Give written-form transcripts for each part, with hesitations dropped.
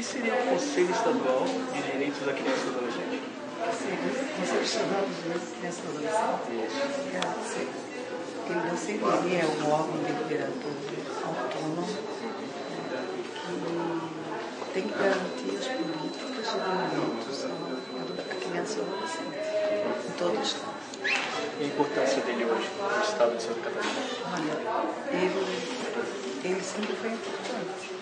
seria o Conselho Estadual de Direitos da Criança e do Adolescente? Conselho Estadual de Direitos da Criança e do Adolescente? Ele seria um órgão deliberador autônomo que tem que garantir as políticas de direitos à criança e ao adolescente em todo o Estado. E a importância dele hoje no Estado de Santa Catarina? Olha, ele sempre foi importante,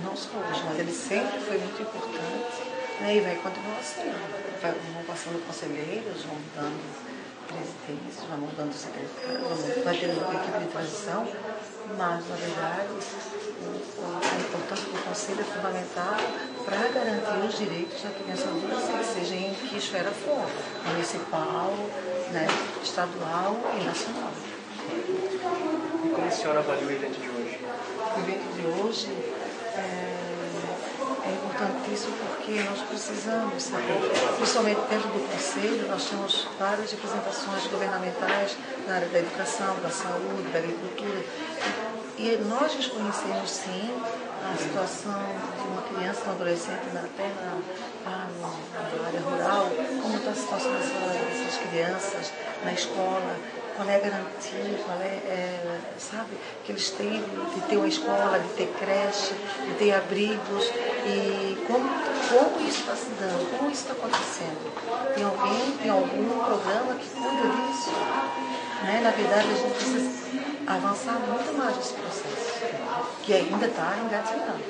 não só hoje, mas ele sempre foi muito importante, né, e vai continuar sendo. Vão passando conselheiros, vão mudando presidentes, vão mudando secretários, vai tendo uma equipe de transição, mas, na verdade, a importância do Conselho é fundamental para garantir os direitos da criança e do adolescente, seja em que esfera for, municipal, né, estadual e nacional. E como a senhora avalia o evento de hoje? O evento de hoje é importantíssimo porque nós precisamos saber, principalmente dentro do Conselho, nós temos várias representações governamentais na área da educação, da saúde, da agricultura, e nós desconhecemos sim a situação de uma criança, um adolescente, até na área rural, como está a situação dessas crianças na escola, qual é a garantia, sabe, que eles têm de ter uma escola, de ter creche, de ter abrigos, e como isso está se dando, como isso está acontecendo. Tem algum programa que cuida disso? Né? Na verdade, a gente precisa avançar muito mais nesse processo, que ainda está engatinhando.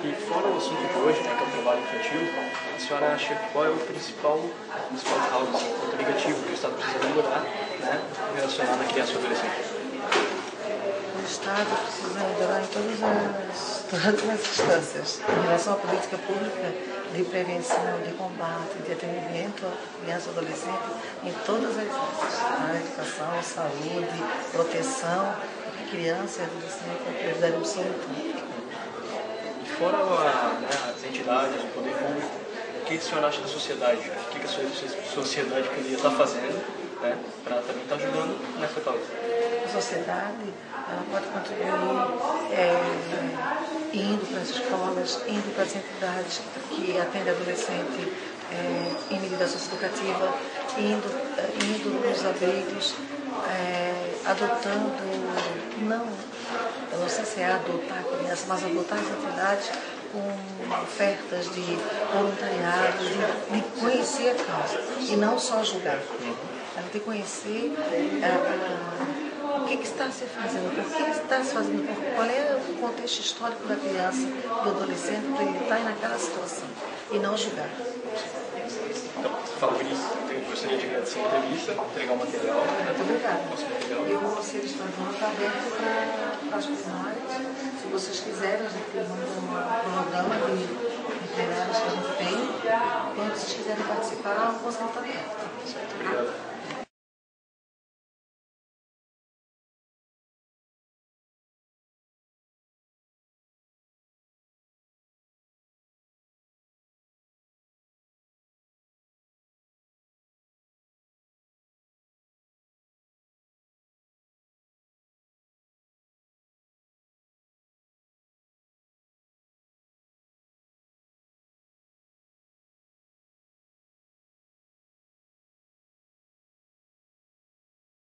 E fora o assunto de hoje, né, que é o trabalho infantil, a senhora acha qual é o principal causa, ponto negativo que o Estado precisa melhorar, né, relacionado à criança e ao adolescente? O Estado precisa melhorar em todas as instâncias, em relação à política pública de prevenção, de combate, de atendimento à criança e ao adolescente, em todas as áreas, na educação, saúde, proteção, porque criança e adolescente é a prioridade absoluta. Fora as entidades, o poder público, o que a senhora acha da sociedade? O que a sociedade poderia estar fazendo, né, para também estar ajudando nessa causa? A sociedade ela pode contribuir indo para as escolas, indo para as entidades que atendem adolescente em medida socioeducativa, indo nos abrigos, adotando, eu não sei se é adotar a criança, mas adotar as entidades com ofertas de voluntariado, de conhecer a causa e não só julgar. Ela tem que conhecer o que está se fazendo, por que está se fazendo, qual é o contexto histórico da criança e do adolescente para ele estar naquela situação e não julgar. Então, falando nisso, eu gostaria de agradecer a entrevista, entregar o material. Muito obrigada. E o Conselho Estadual está aberto para as primárias. Se vocês quiserem, a gente manda um programa de plenárias que a gente tem. Quando vocês quiserem participar, o Conselho está aberto. Certo, obrigado.